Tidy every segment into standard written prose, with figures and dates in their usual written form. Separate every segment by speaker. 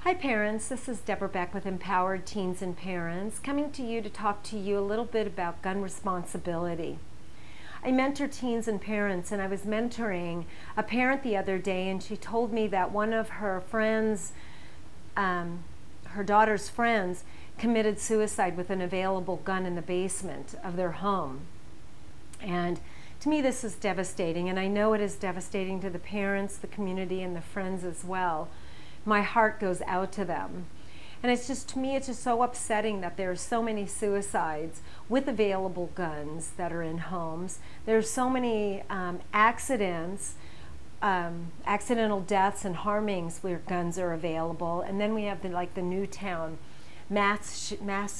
Speaker 1: Hi parents, this is Deborah Beck with Empowered Teens and Parents, coming to you to talk to you a little bit about gun responsibility. I mentor teens and parents, and I was mentoring a parent the other day, and she told me that one of her friends, her daughter's friends, committed suicide with an available gun in the basement of their home. And to me this is devastating, and I know it is devastating to the parents, the community, and the friends as well. My heart goes out to them. And it's just, to me, it's just so upsetting that there are so many suicides with available guns that are in homes. There's so many accidents, accidental deaths and harmings where guns are available. And then we have the Newtown mass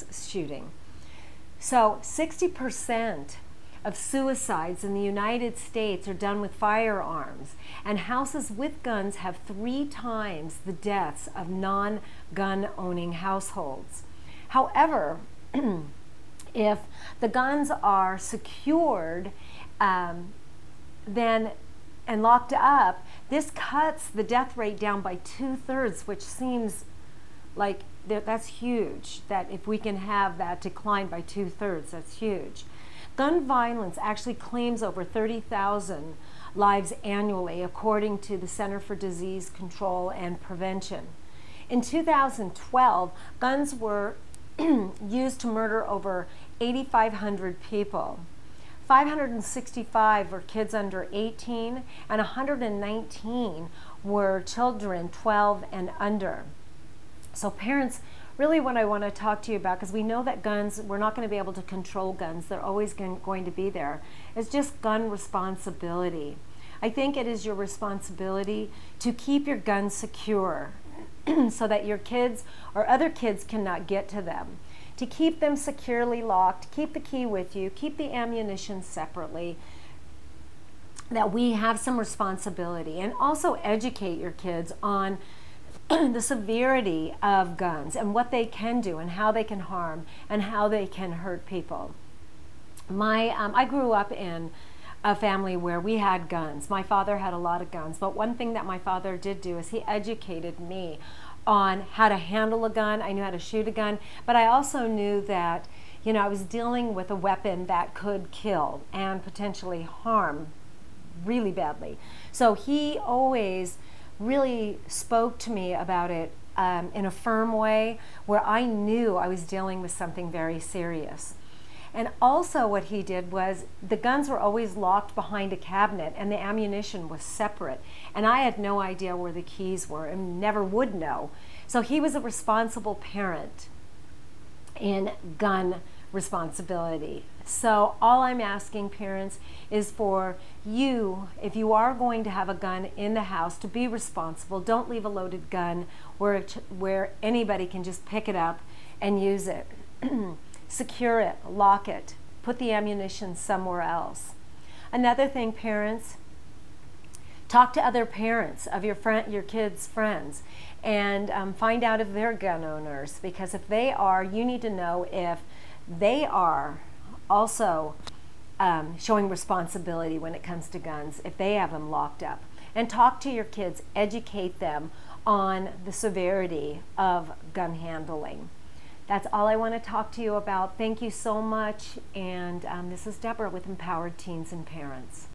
Speaker 1: shooting. So 60% of suicides in the United States are done with firearms, and houses with guns have 3 times the deaths of non-gun owning households. However, if the guns are secured and locked up, this cuts the death rate down by 2/3, which seems like that's huge. That if we can have that decline by 2/3, that's huge. Gun violence actually claims over 30,000 lives annually, according to the Center for Disease Control and Prevention. In 2012, guns were used to murder over 8,500 people. 565 were kids under 18, and 119 were children 12 and under. So parents, really what I want to talk to you about, because we know that guns, we're not going to be able to control guns, they're always going to be there, is just gun responsibility. I think it is your responsibility to keep your guns secure so that your kids or other kids cannot get to them. To keep them securely locked, keep the key with you, keep the ammunition separately, that we have some responsibility, and also educate your kids on the severity of guns and what they can do and how they can harm and how they can hurt people. I grew up in a family where we had guns. My father had a lot of guns, but one thing that my father did do is he educated me on how to handle a gun. I knew how to shoot a gun, but I also knew that, you know, I was dealing with a weapon that could kill and potentially harm really badly. So he always really spoke to me about it in a firm way, where I knew I was dealing with something very serious. And also what he did was, the guns were always locked behind a cabinet and the ammunition was separate, and I had no idea where the keys were and never would know. So he was a responsible parent in gun responsibility. So all I'm asking, parents, is for you, if you are going to have a gun in the house, to be responsible. Don't leave a loaded gun where anybody can just pick it up and use it. Secure it, lock it, put the ammunition somewhere else. Another thing, parents, talk to other parents of your kids' friends, and find out if they're gun owners, because if they are, you need to know if they are also showing responsibility when it comes to guns, if they have them locked up. And talk to your kids, educate them on the severity of gun handling. That's all I want to talk to you about. Thank you so much, and this is Deborah with Empowered Teens and Parents.